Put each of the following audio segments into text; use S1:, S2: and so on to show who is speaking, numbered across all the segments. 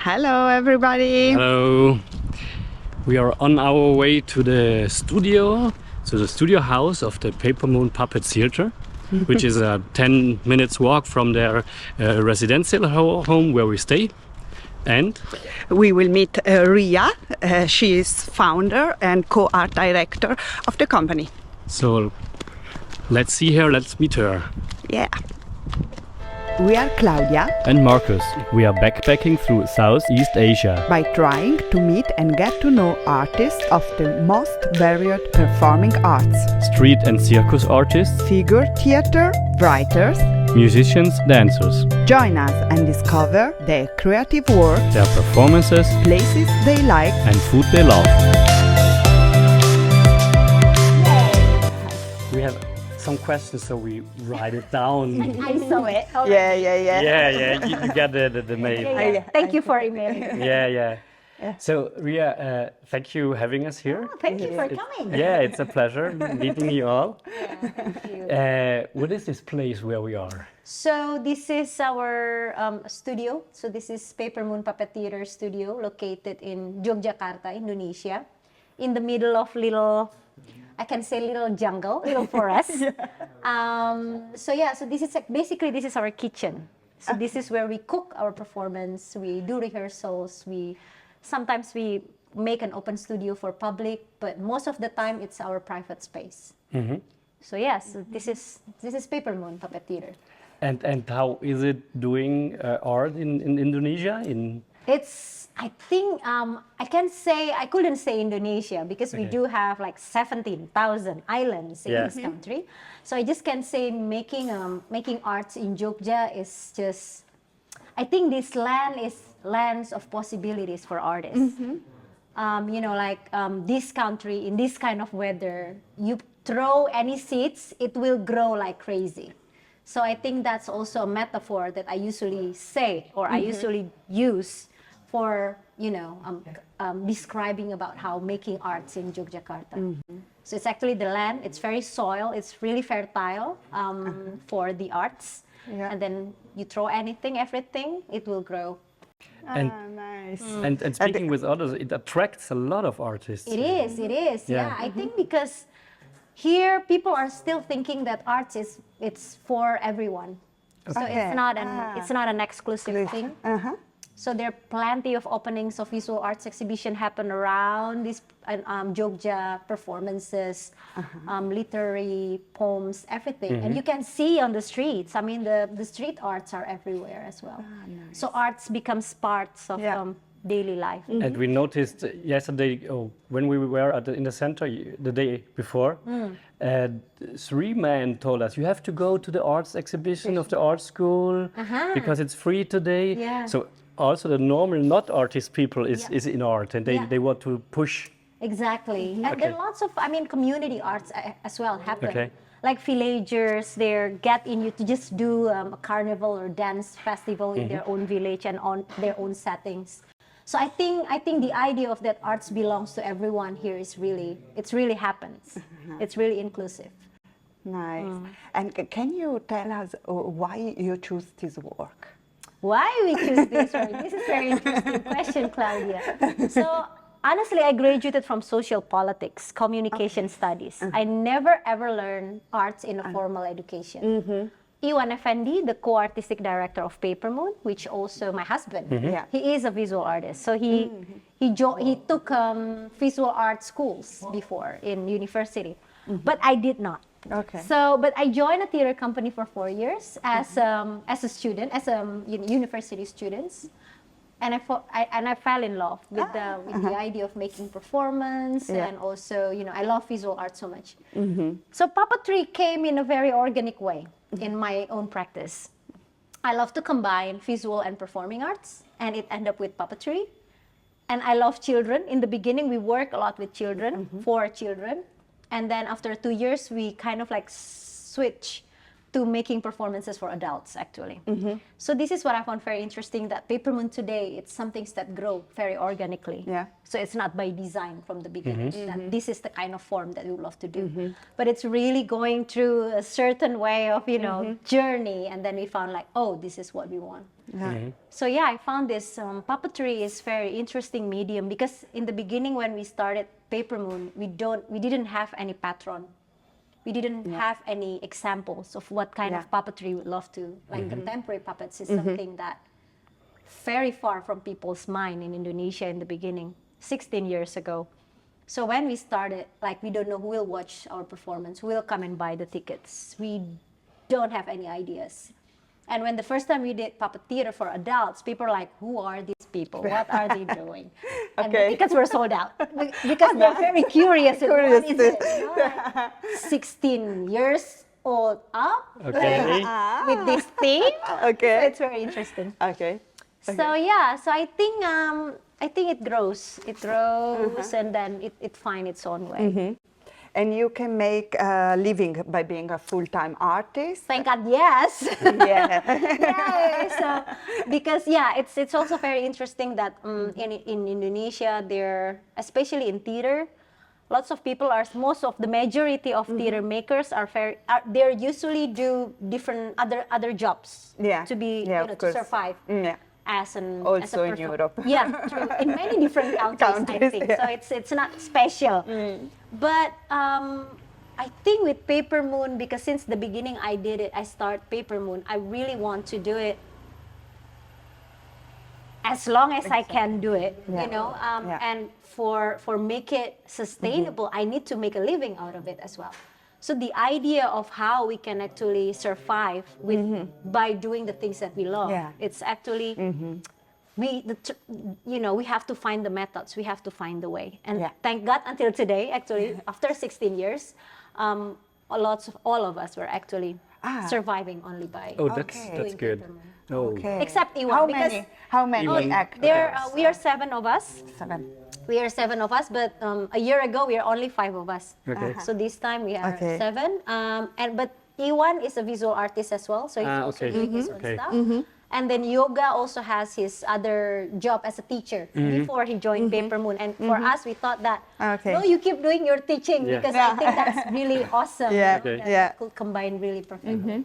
S1: Hello, everybody.
S2: Hello. We are on our way to the studio, so the studio house of the Papermoon Puppet Theater, which is a 10 minutes walk from their residential home where we stay. And
S1: we will meet Ria. She is founder and co-art director of the company.
S2: So let's see her, let's meet her.
S1: Yeah. We are Claudia
S3: and Marcus. We are backpacking through Southeast Asia
S1: by trying to meet and get to know artists of the most varied performing arts.
S3: Street and circus artists,
S1: figure theater, writers,
S3: musicians, dancers.
S1: Join us and discover their creative work,
S3: their performances,
S1: places they like,
S3: and food they love.
S2: We have some questions, so we write it down.
S4: I saw it.
S1: Yeah.
S2: You got the mail.
S4: Yeah. Thank you for emailing.
S2: Yeah. So Ria, thank you for having us here.
S4: Oh, thank you for coming.
S2: Yeah, it's a pleasure meeting you all.
S4: Yeah, thank you.
S2: What is this place where we are?
S4: So this is our studio. So this is Papermoon Puppet Theater Studio, located in Yogyakarta, Indonesia, in the middle of little jungle, little forest. So this is basically this is our kitchen. So this is where we cook our performance. We do rehearsals. Sometimes we make an open studio for public, but most of the time it's our private space. Mm-hmm. So this is Papermoon Puppet Theater.
S2: And how is it doing art in Indonesia?
S4: I think I couldn't say Indonesia because we do have like 17,000 islands in this country. So I just can say making arts in Jogja is just, I think this land is lands of possibilities for artists. Mm-hmm. This country in this kind of weather, you throw any seeds, it will grow like crazy. So I think that's also a metaphor that I usually say or I usually use for describing about how making arts in Yogyakarta. Mm-hmm. So it's actually the land, it's very soil, it's really fertile for the arts. Yeah. And then you throw everything, it will grow.
S2: And,
S1: nice.
S2: And speaking with others, it attracts a lot of artists.
S4: It is. Yeah. I think because here people are still thinking that arts it's for everyone. Okay. So it's not an exclusive thing. Uh-huh. So there are plenty of openings of visual arts exhibition happen around these Jogja performances, literary poems, everything. Mm-hmm. And you can see on the streets. I mean, the street arts are everywhere as well. Nice. So arts becomes parts of daily life. Mm-hmm.
S2: And we noticed yesterday, when we were in the center the day before, 3 men told us, you have to go to the arts exhibition of the art school because it's free today. Yeah. So also the normal not artist people is in art and they want to push.
S4: Exactly. And there are lots of community arts as well happen. Okay. Like villagers, they get in you to just do a carnival or dance festival in their own village and on their own settings. So I think the idea of that arts belongs to everyone here is really happens. It's really inclusive.
S1: Nice. And can you tell us why you choose this work?
S4: Why we choose this work? This is a very interesting question, Claudia. So honestly, I graduated from social politics, communication studies. I never ever learned arts in a formal education. Iwan Effendi, the co-artistic director of Papermoon, which also my husband, he is a visual artist. So he took visual art schools before in university, but I did not. Okay. So, but I joined a theater company for 4 years as a student, as a university student, and I fell in love with the idea of making performance, and also I love visual art so much. So puppetry came in a very organic way in my own practice. I love to combine visual and performing arts, and it ended up with puppetry. And I love children. In the beginning, we work a lot with children, for children. And then after 2 years, we kind of like switch to making performances for adults, actually. So this is what I found very interesting, that Papermoon today, it's some things that grow very organically.
S1: Yeah.
S4: So it's not by design from the beginning, that this is the kind of form that we would love to do. But it's really going through a certain way of, you know, journey, and then we found like, oh, this is what we want. So yeah, I found this puppetry is very interesting medium, because in the beginning when we started Papermoon, we didn't have any patron. We didn't have any examples of what kind of puppetry we would love to. Like contemporary puppets is something that very far from people's mind in Indonesia in the beginning, 16 years ago. So when we started, like, we don't know who will watch our performance, who will come and buy the tickets. We don't have any ideas. And when the first time we did puppet theater for adults, people are like, who are these people? What are they doing? And the tickets were sold out. Because they're very curious. What is it? You know, like 16 years old up with this theme. So it's very interesting. So yeah, so I think it grows. It grows and then it finds its own way.
S1: And you can make a living by being a full-time artist?
S4: Thank God, yes.
S1: Yeah.
S4: So, because it's also very interesting that in Indonesia, especially in theater, lots of people most of the majority of theater makers they usually do different other jobs to be to survive. As
S1: also in Europe.
S4: Yeah, true. In many different countries, I think. So it's not special. But I think with Papermoon, because since the beginning I start Papermoon, I really want to do it as long as I can do it, you know. And for make it sustainable, I need to make a living out of it as well. So the idea of how we can actually survive by doing the things that we love, it's actually we have to find the methods, we have to find the way. And thank God until today, actually, after 16 years, all of us were actually surviving only by
S2: that's good.
S4: Except Iwan,
S1: how many actors?
S4: We are 7 of us.
S1: 7.
S4: We are 7 of us, but a year ago we are only 5 of us. So this time we are 7. But Iwan is a visual artist as well, so he's also doing his own stuff. And then Yoga also has his other job as a teacher before he joined Papermoon. And for us, we thought that, no, you keep doing your teaching, because I think that's really awesome. That could combine really perfectly.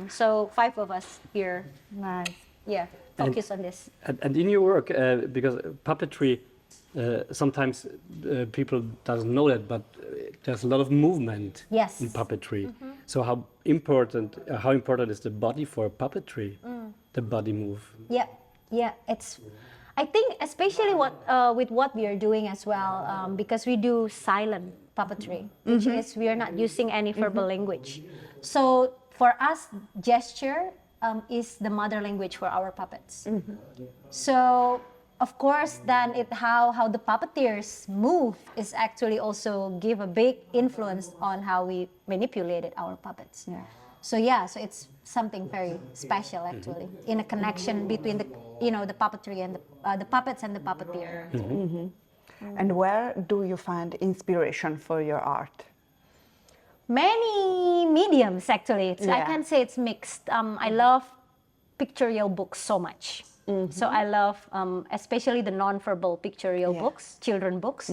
S4: So 5 of us here.
S1: Nice.
S4: Yeah, focus on this.
S2: And in your work, because puppetry, sometimes people doesn't know that, but there's a lot of movement in puppetry. So how important is the body for puppetry? The body move.
S4: It's. I think especially with what we are doing as well, because we do silent puppetry, which is we are not using any verbal language. So for us, gesture is the mother language for our puppets. So of course, then how the puppeteers move is actually also give a big influence on how we manipulated our puppets. So so it's something very special actually, in a connection between the puppetry and the puppets and the puppeteer.
S1: And where do you find inspiration for your art?
S4: Many mediums actually. I can say it's mixed. I love pictorial books so much. So I love, especially the non-verbal pictorial books, children books,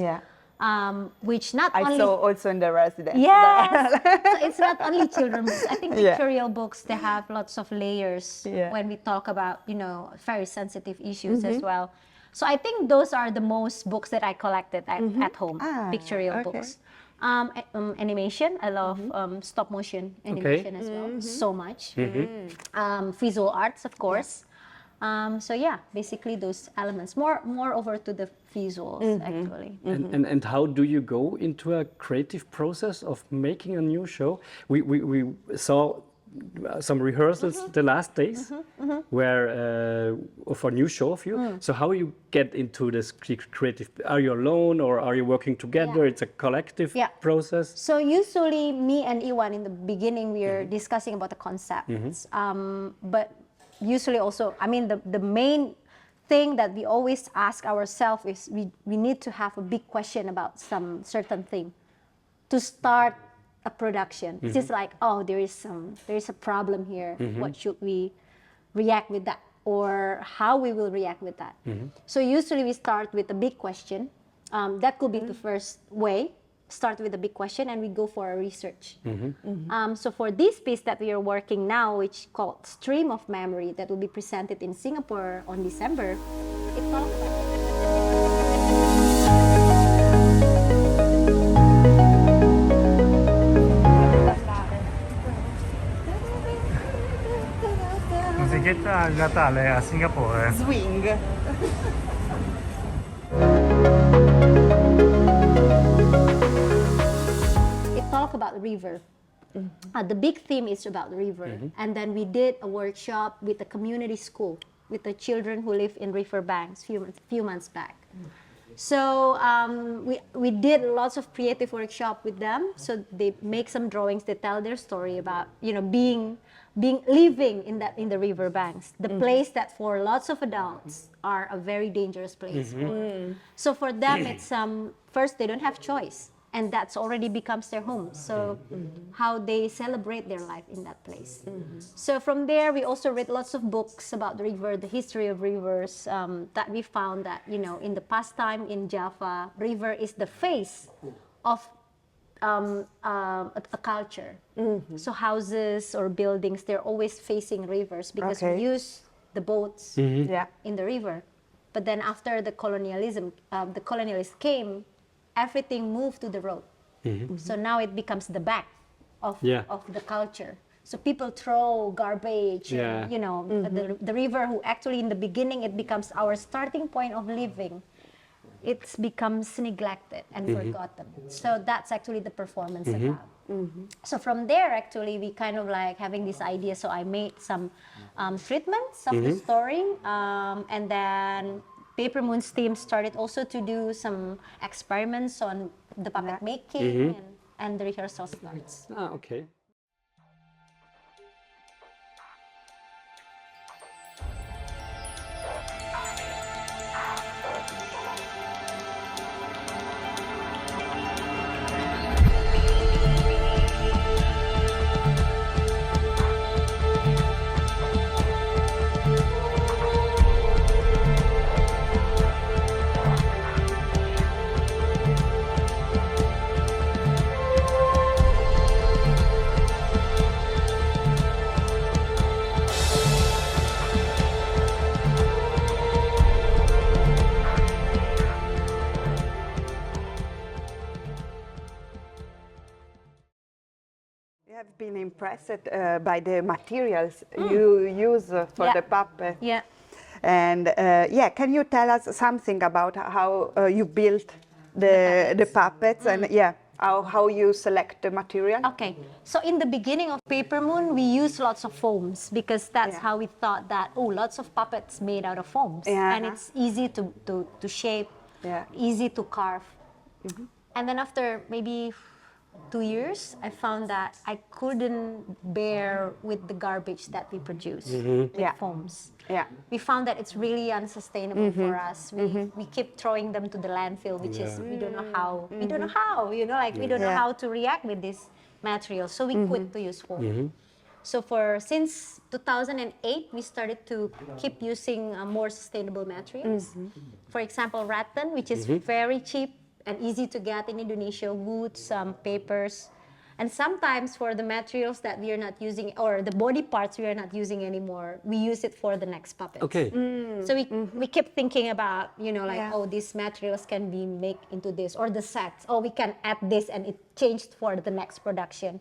S4: which not only...
S1: I saw also in the residence.
S4: Yes! So it's not only children books. I think pictorial books, they have lots of layers when we talk about, very sensitive issues as well. So I think those are the most books that I collected at home, pictorial books. Animation, I love stop motion animation as well, so much. Visual arts, of course. So basically those elements, more over to the visuals actually.
S2: And how do you go into a creative process of making a new show? We saw some rehearsals the last days where for a new show of you. So how you get into this creative? Are you alone or are you working together? It's a collective process.
S4: So usually me and Iwan in the beginning we are discussing about the concepts, but usually also, I mean, the main thing that we always ask ourselves is we need to have a big question about some certain thing to start a production. It's just like, oh, there is a problem here. What should we react with that, or how we will react with that? So usually we start with a big question. That could be the first way. Start with a big question, and we go for a research. So for this piece that we are working now, which called Stream of Memory, that will be presented in Singapore on December, it talks about
S5: musichetta natale a Singapore.
S1: Swing.
S4: talk about the river. The big theme is about the river. And then we did a workshop with a community school with the children who live in river banks few months back. So we did lots of creative workshop with them. So they make some drawings. They tell their story about living in the river banks, the place that for lots of adults are a very dangerous place. So for them, it's first they don't have choice, and that's already becomes their home. So how they celebrate their life in that place. So from there, we also read lots of books about the river, the history of rivers. That we found that in the past time in Java, river is the face of a culture. So houses or buildings, they're always facing rivers because we use the boats in the river. But then after the colonialism, the colonialists came, everything moved to the road. So now it becomes the back of the culture. So people throw garbage, and, the river who actually in the beginning it becomes our starting point of living. It becomes neglected and forgotten. So that's actually the performance about. So from there, actually, we kind of like having this idea. So I made some treatments of the story, and then Papermoon's team started also to do some experiments on the puppet making, and the rehearsal starts.
S2: Ah, okay.
S1: I have been impressed by the materials you use for the puppet.
S4: Yeah.
S1: And can you tell us something about how you built the puppets and how you select the material?
S4: Okay, so in the beginning of Papermoon, we used lots of foams because that's how we thought that, lots of puppets made out of foams. And it's easy to shape, easy to carve. And then after maybe 2 years, I found that I couldn't bear with the garbage that we produce with foams. We found that it's really unsustainable for us. We keep throwing them to the landfill, which is we don't know how. We don't know how. We don't know how to react with this material. So we quit to use foam. So since 2008, we started to keep using more sustainable materials. For example, rattan, which is very cheap and easy to get in Indonesia, woods, papers. And sometimes for the materials that we are not using, or the body parts we are not using anymore, we use it for the next puppet.
S2: Okay.
S4: So we kept thinking about, these materials can be made into this, or the sets, we can add this and it changed for the next production.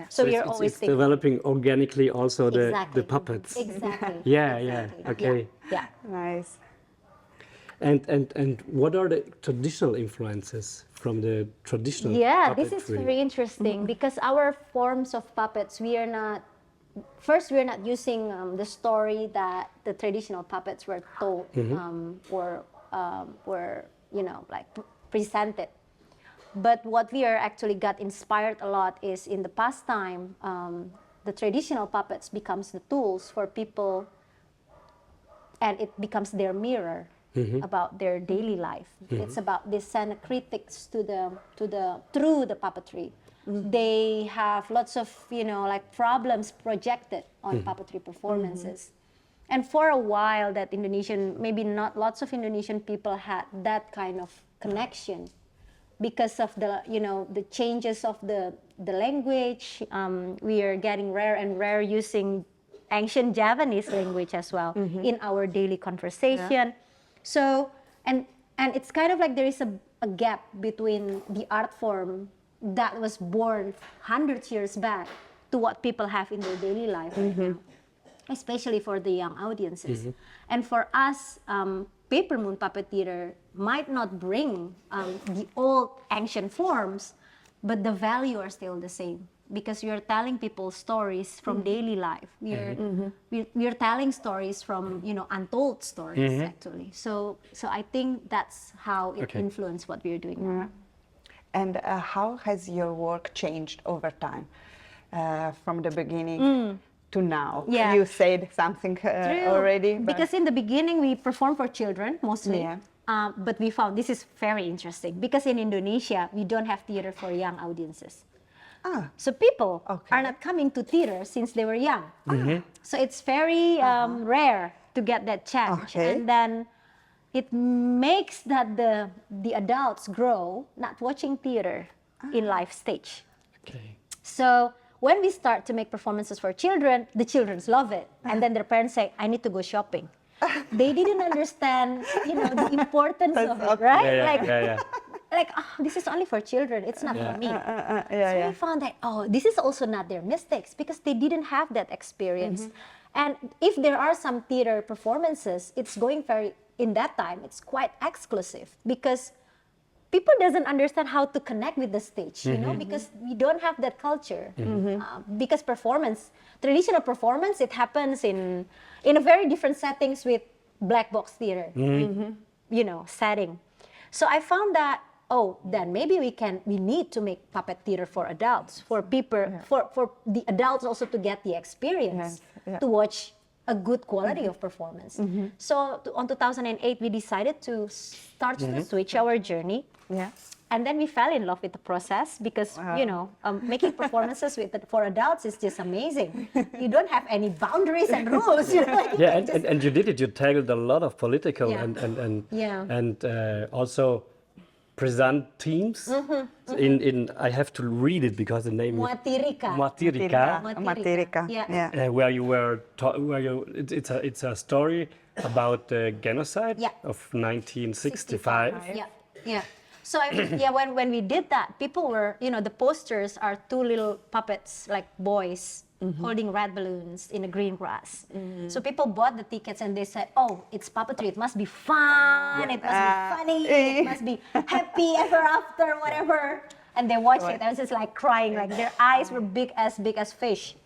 S4: So we are always
S2: it's
S4: thinking.
S2: developing organically also the puppets.
S4: Exactly.
S2: Okay.
S4: Yeah.
S1: Nice.
S2: And what are the traditional influences from the traditional puppetry?
S4: This is very interesting because our forms of puppets, we are not using the story that the traditional puppets were told or were presented. But what we are actually got inspired a lot is in the past time, the traditional puppets becomes the tools for people, and it becomes their mirror. about their daily life. It's about they send critics to the through the puppetry. They have lots of like problems projected on puppetry performances. And for a while, that maybe not lots of Indonesian people had that kind of connection because of the changes of the language. We are getting rare and rare using ancient Javanese language as well in our daily conversation. So, and it's kind of like there is a gap between the art form that was born hundreds years back to what people have in their daily life right now, especially for the young audiences. And for us, Papermoon Puppet Theater might not bring the old ancient forms, but the value are still the same. Because we are telling people stories from daily life. We are telling stories from untold stories actually. So I think that's how it influenced what we are doing now.
S1: And how has your work changed over time, from the beginning to now?
S4: Yeah.
S1: You said something already. But
S4: Because in the beginning we perform for children mostly. But we found this is very interesting because in Indonesia we don't have theater for young audiences. So people are not coming to theater since they were young. So it's very rare to get that chance. And then it makes that the adults grow not watching theater in live stage. So when we start to make performances for children, the children love it. And then their parents say, I need to go shopping. They didn't understand, the importance of it, right? Like, this is only for children, it's not for me. So we found that, this is also not their mistakes because they didn't have that experience. And if there are some theater performances, it's going in that time, it's quite exclusive because people doesn't understand how to connect with the stage, because we don't have that culture. Because traditional performance, it happens in a very different settings with black box theater, setting. So I found that, then maybe we need to make puppet theater for adults, for people, for the adults also to get the experience, to watch a good quality of performance. So on 2008, we decided to start to switch our journey. And then we fell in love with the process because, making performances for adults is just amazing. You don't have any boundaries and rules.
S2: And you did it. You tackled a lot of political and also present themes. I have to read it because the name
S1: Matirika.
S2: Where you were, it's a story about the genocide of 1965.
S4: So when we did that, people were, the posters are two little puppets, like boys, holding red balloons in a green grass. So people bought the tickets and they said, it's puppetry, it must be fun, it must be funny, it must be happy ever after, whatever. And they watched it, I was just like crying, like their eyes were big as fish.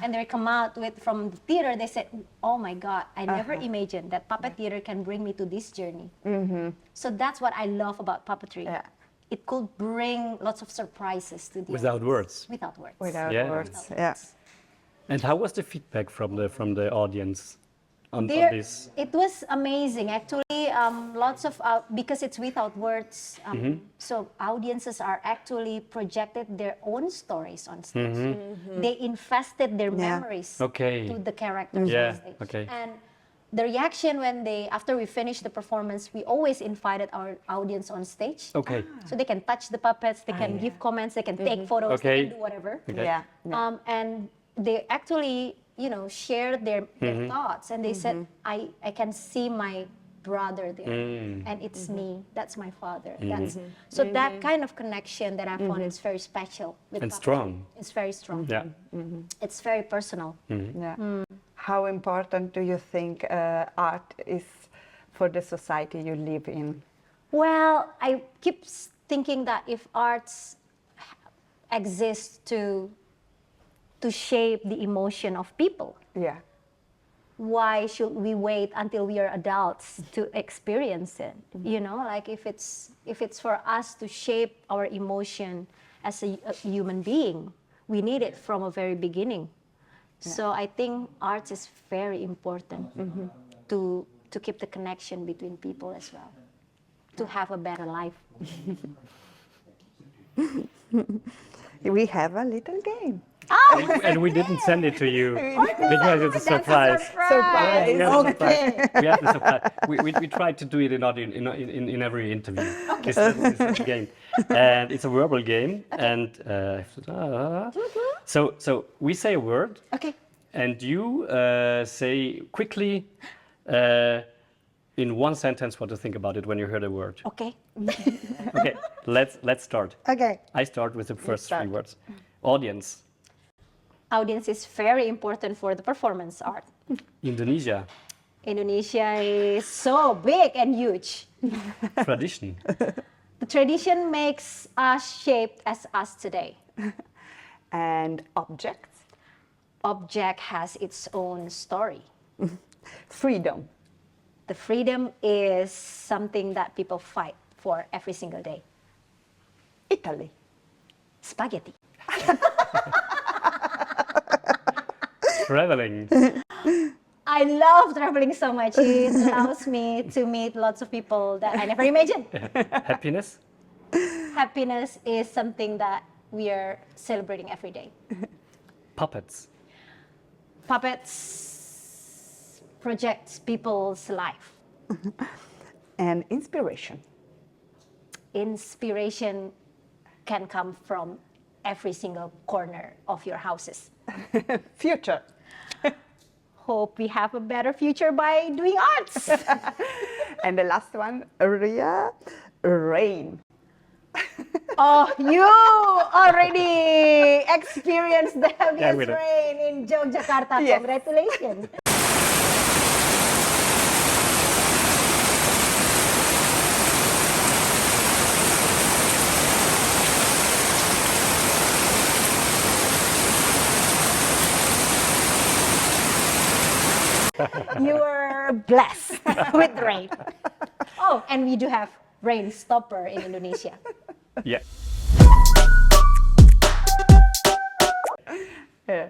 S4: And they come out from the theater, they said, oh my God, I never imagined that puppet theater can bring me to this journey. So that's what I love about puppetry. It could bring lots of surprises to the
S2: Without words.
S4: Without words.
S1: Without words,
S2: And how was the feedback from the audience on this?
S4: It was amazing, actually. Lots of because it's without words, so audiences are actually projected their own stories on stage. They invested their memories to the characters on stage. And the reaction after we finished the performance, we always invited our audience on stage. So they can touch the puppets, they can give comments, they can take photos, they can do whatever. And they actually, share their thoughts, and they said, I can see my brother there, and it's me, that's my father. So that kind of connection that I found is very special.
S2: And strong.
S4: It's very strong. It's very personal.
S1: How important do you think art is for the society you live in?
S4: Well, I keep thinking that if arts exist to shape the emotion of people, why should we wait until we are adults to experience it? Like if it's for us to shape our emotion as a human being, we need it from a very beginning. So I think art is very important to to keep the connection between people as well, to have a better life.
S1: We have a little game.
S2: And we didn't send it to you because it's a surprise.
S1: Surprise.
S2: We have a surprise. We have the surprise. We tried to do it in every interview. This is a game, and it's a verbal game. And so we say a word,
S4: Okay.
S2: and you say quickly in one sentence what to think about it when you heard a word.
S4: Okay.
S2: Okay, let's start.
S1: Okay.
S2: I start with the first
S1: start.
S2: 3 words. Audience.
S4: Audience is very important for the performance art.
S2: Indonesia.
S4: Indonesia is so big and huge.
S2: Tradition.
S4: The tradition makes us shaped as us today.
S1: And objects.
S4: Object has its own story.
S1: Freedom.
S4: The freedom is something that people fight for every single day.
S1: Italy.
S4: Spaghetti.
S2: Traveling.
S4: I love traveling so much. It allows me to meet lots of people that I never imagined.
S2: Happiness.
S4: Happiness is something that we are celebrating every day.
S2: Puppets.
S4: Puppets project people's life.
S1: And inspiration.
S4: Inspiration can come from every single corner of your houses.
S1: Future.
S4: Hope we have a better future by doing arts.
S1: And the last one, Ria, rain.
S4: Oh, you already experienced the heaviest
S2: we did.
S4: rain in Yogyakarta.
S1: Yes.
S4: Congratulations. You were blessed with rain. Oh, and we do have rain stopper in Indonesia.
S2: Yeah.
S1: Yeah.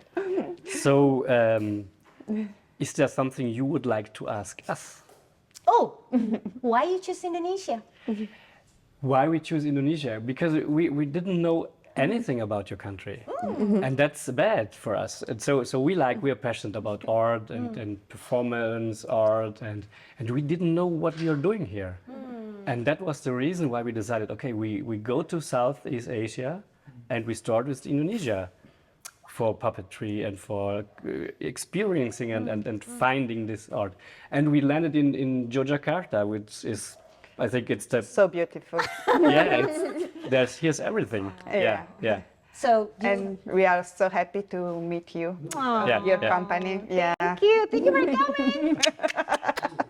S2: So, is there something you would like to ask us?
S4: Oh, why you choose Indonesia?
S2: Why we choose Indonesia? Because we didn't know anything about your country, and that's bad for us. And so we are passionate about art and performance art, and we didn't know what we are doing here. And that was the reason why we decided, okay, we go to Southeast Asia, and we start with Indonesia for puppetry and for experiencing and finding this art. And we landed in Yogyakarta, which is, I think it's the
S1: So beautiful.
S2: yeah, here's everything.
S1: Yeah.
S2: Yeah.
S4: So,
S1: And we are so happy to meet you.
S2: Yeah,
S1: Your
S2: yeah.
S1: company. Yeah.
S4: thank you for coming.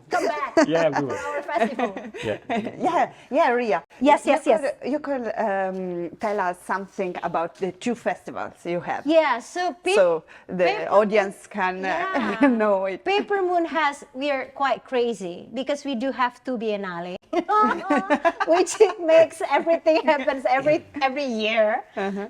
S4: Come back.
S2: Yeah, we will.
S4: Our festival.
S2: Yeah.
S1: Yeah, Ria.
S4: Yes.
S1: You could tell us something about the 2 festivals you have.
S4: Yeah, so
S1: The audience can know it.
S4: Papermoon we are quite crazy because we do have 2 biennale, which makes everything happens every year.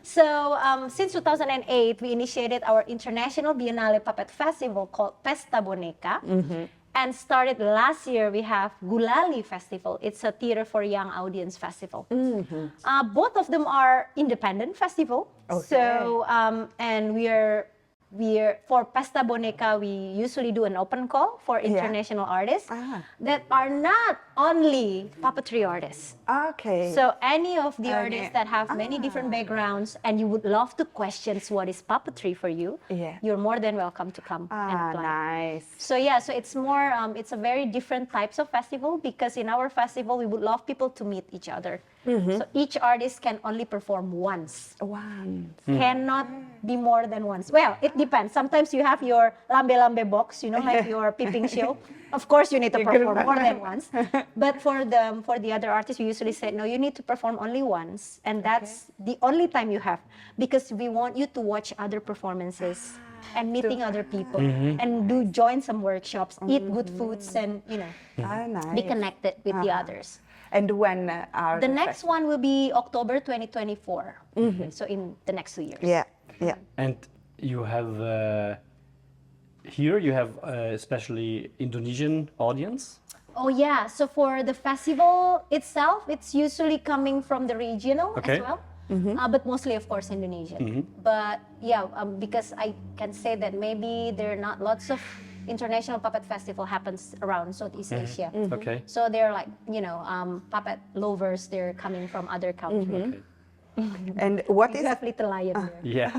S4: So since 2008, we initiated our international biennale puppet festival called Pesta Boneka. And started last year, we have Gulali Festival. It's a theater for young audience festival. Both of them are independent festival.
S1: Okay.
S4: So, and we are for Pesta Boneka, we usually do an open call for international artists that are not only puppetry artists.
S1: Okay.
S4: So any of the artists that have many different backgrounds and you would love to question what is puppetry for you, you're more than welcome to come and apply.
S1: Nice.
S4: So yeah, so it's more, it's a very different types of festival because in our festival, we would love people to meet each other. So each artist can only perform once. Cannot be more than once. Well, it depends. Sometimes you have your lambe-lambe box, like your peeping show. Of course, you need to perform more than once. But for the other artists, we usually say, no, you need to perform only once. And that's the only time you have. Because we want you to watch other performances and meeting other people and join some workshops, eat good foods and,
S1: Nice.
S4: be connected with the others.
S1: And when are
S4: The next one will be October 2024. So in the next 2 years.
S1: Yeah.
S2: And you have here you have especially Indonesian audience.
S4: Oh yeah, so for the festival itself, it's usually coming from the regional
S2: Okay.
S4: as well, but mostly of course Indonesian. But yeah, because I can say that maybe there are not lots of international puppet festival happens around Southeast Asia.
S2: Okay.
S4: So they're like, puppet lovers, they're coming from other countries.
S2: Okay.
S1: And what is
S4: You have little lion there.
S2: Yeah.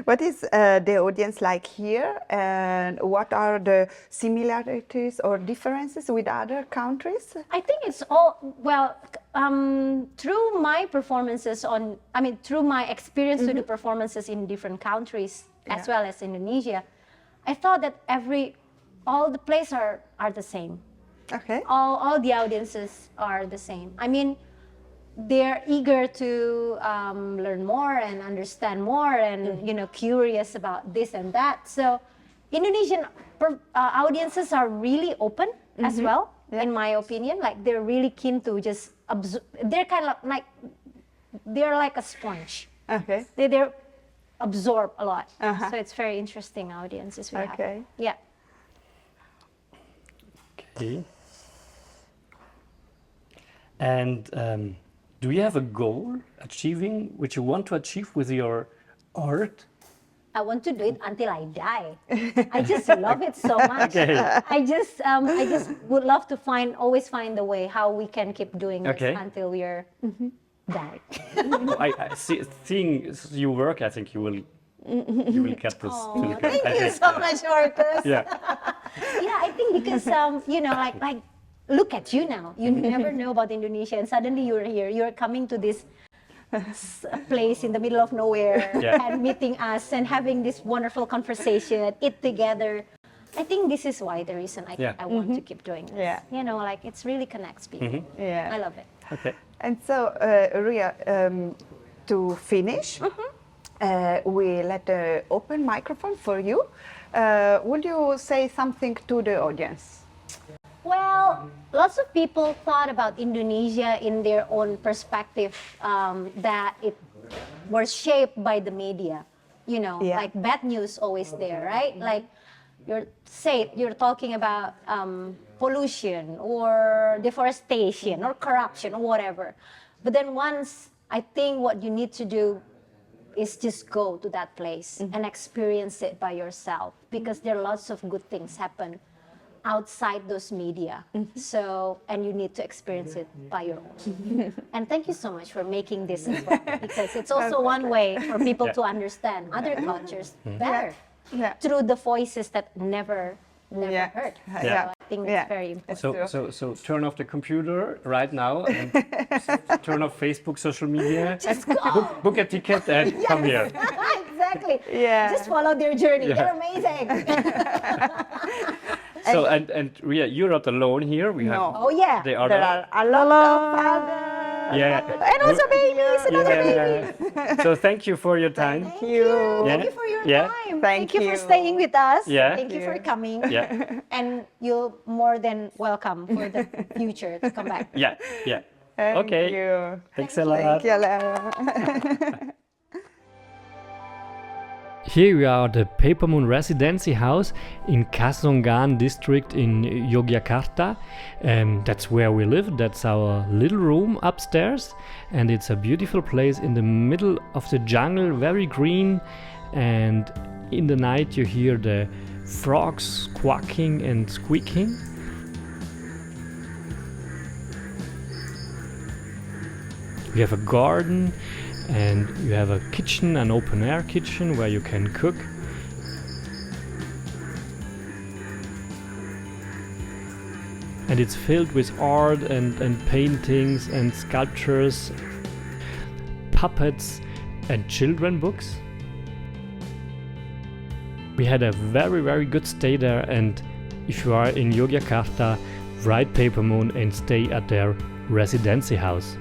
S1: what is the audience like here, and what are the similarities or differences with other countries?
S4: I think it's all, through my performances through my experience to do performances in different countries as well as Indonesia, I thought that all the plays are the same.
S1: Okay.
S4: All the audiences are the same. I mean, they're eager to learn more and understand more and, curious about this and that. So Indonesian audiences are really open as well, in my opinion. Like they're really keen to just absorb. They're kind of like, they're like a sponge.
S1: Okay.
S4: They're absorb a lot. So it's very interesting audiences we have.
S1: Okay.
S4: Yeah.
S2: Okay. And do you have a goal which you want to achieve with your art?
S4: I want to do it until I die. I just love it so much.
S2: Okay.
S4: I just would love to always find a way how we can keep doing this until we are die.
S2: I seeing you work, I think you will get this.
S4: Thank you so much, Marcus.
S2: Yeah.
S4: Yeah, I think because like look at you now. You never know about Indonesia, and suddenly you're here. You're coming to this place in the middle of nowhere and meeting us and having this wonderful conversation, eat together. I think this is why the reason I want to keep doing this.
S1: Yeah.
S4: It really connects people.
S1: Yeah.
S4: I love it.
S2: Okay.
S1: And so, Ria, to finish, we let an open microphone for you. Would you say something to the audience?
S4: Well, lots of people thought about Indonesia in their own perspective, that it was shaped by the media. Like bad news always there, right? Like you're talking about pollution or deforestation or corruption or whatever. But then once, I think what you need to do is just go to that place and experience it by yourself, because there are lots of good things happen outside those media. So, and you need to experience it by your own. And thank you so much for making this as well, because it's also one way for people to understand other cultures better through the voices that never heard. So I think it's very important.
S2: So turn off the computer right now and turn off Facebook, social media.
S4: Just go.
S2: Book a ticket and come here.
S4: Exactly.
S1: Yeah.
S4: Just follow their journey.
S2: Yeah.
S4: They're amazing.
S2: So and Ria, you're not alone here. We have
S4: Oh yeah.
S2: there
S1: There are a lot of others.
S2: yeah.
S1: And also babies, another baby.
S2: Yeah. So thank you for your time.
S1: Thank you.
S4: Thank you for your
S2: Yeah.
S4: time.
S1: Thank
S4: you for
S1: you.
S4: staying with us.
S2: Yeah.
S4: Thank you for coming.
S2: Yeah.
S4: And you're more than welcome for the future to come back.
S2: Yeah. Yeah.
S1: Thank
S2: Okay.
S1: you.
S2: Thanks a lot.
S1: Thank you, Lara.
S3: Here we are at the Papermoon Residency House in Kasongan district in Yogyakarta. That's where we live. That's our little room upstairs. And it's a beautiful place in the middle of the jungle, very green. And in the night you hear the frogs quacking and squeaking. We have a garden. And you have a kitchen, an open-air kitchen where you can cook. And it's filled with art and paintings and sculptures, puppets and children books. We had a very, very good stay there, and if you are in Yogyakarta, write Papermoon and stay at their residency house.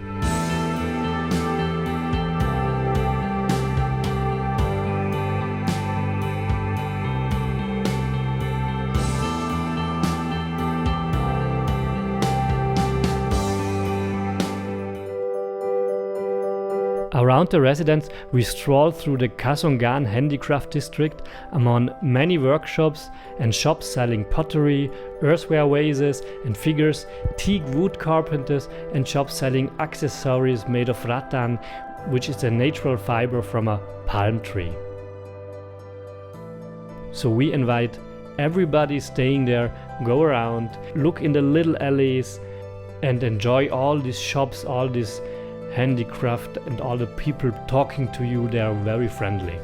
S3: Around the residence, we stroll through the 𝐀𝐫𝐭𝐞𝐧𝐥𝐚𝐌𝐨𝐲 handicraft district among many workshops and shops selling pottery, earthenware vases and figures, teak wood carpenters, and shops selling accessories made of rattan, which is a natural fiber from a palm tree. So we invite everybody staying there, go around, look in the little alleys, and enjoy all these shops, all these handicraft, and all the people talking to you. They are very friendly.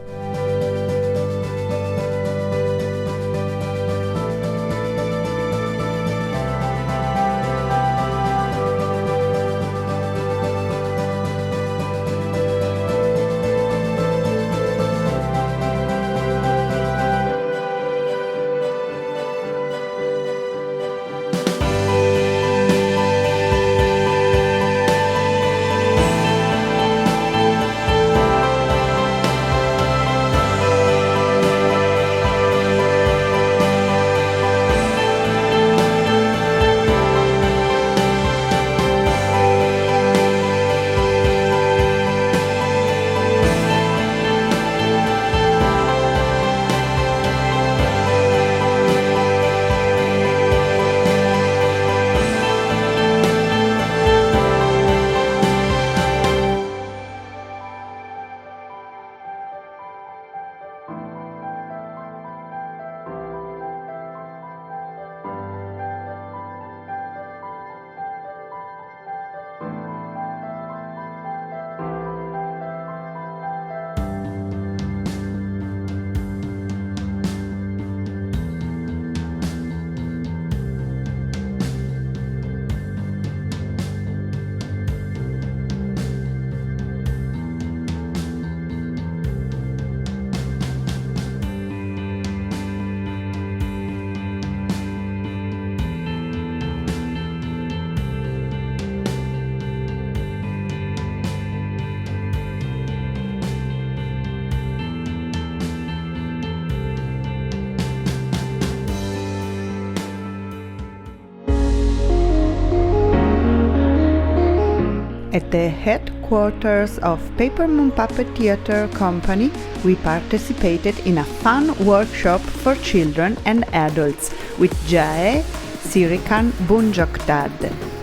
S1: At the headquarters of Papermoon Puppet Theatre Company, we participated in a fun workshop for children and adults with Jae Sirikarn Bunjongtad,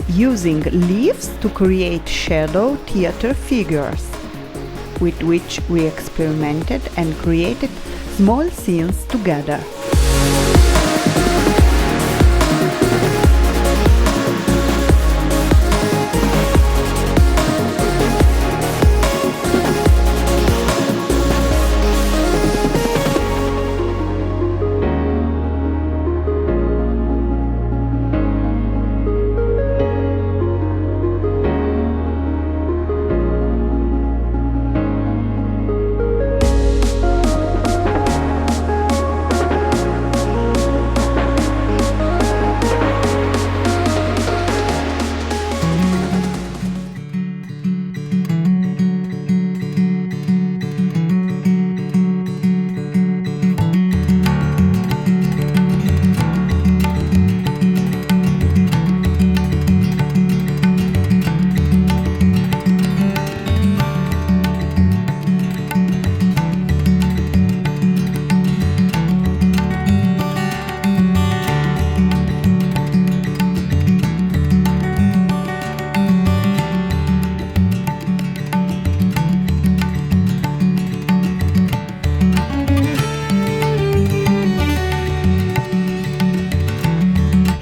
S1: using leaves to create shadow theatre figures, with which we experimented and created small scenes together.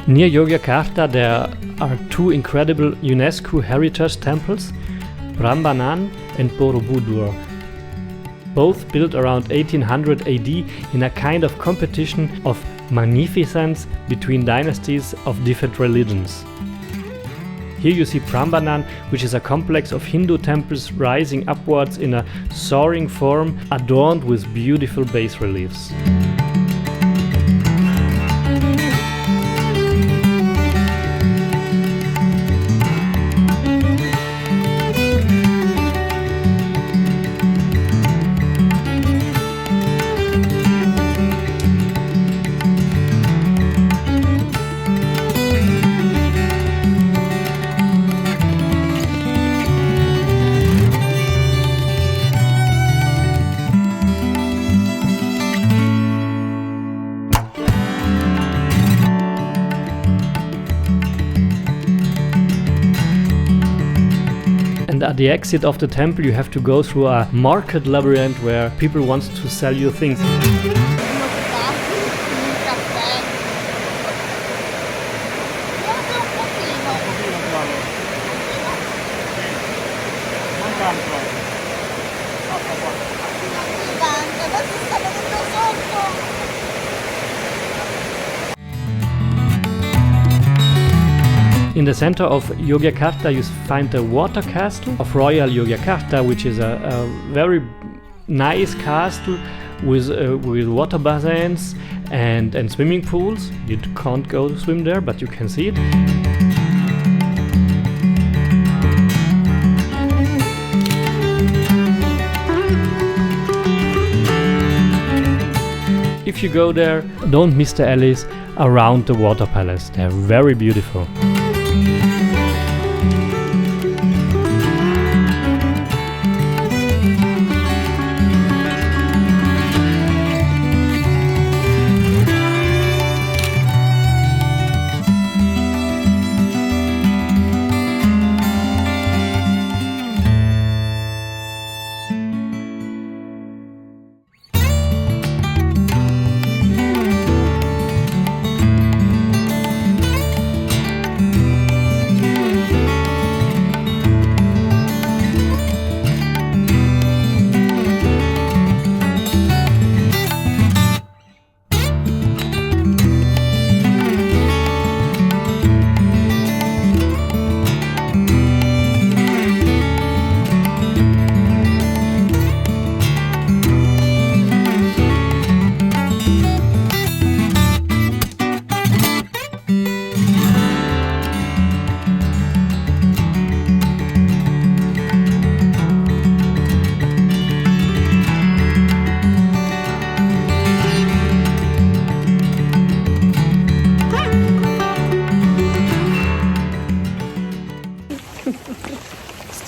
S3: Near Yogyakarta there are two incredible UNESCO heritage temples, Prambanan and Borobudur, both built around 1800 AD in a kind of competition of magnificence between dynasties of different religions. Here you see Prambanan, which is a complex of Hindu temples rising upwards in a soaring form adorned with beautiful bas reliefs. And at the exit of the temple you have to go through a market labyrinth where people want to sell you things. In the center of Yogyakarta you find the water castle of Royal Yogyakarta, which is a very nice castle with water baths and swimming pools. You can't go swim there, but you can see it. If you go there, don't miss the alleys around the water palace. They're very beautiful.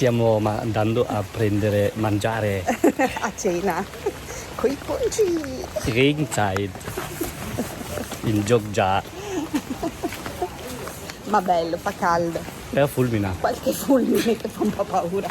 S2: Stiamo andando a prendere mangiare.
S1: A cena, coi conci.
S2: Regenzeit in Jogja.
S1: Ma bello, fa caldo.
S2: Fulmina.
S1: Qualche fulmine che fa un po' paura.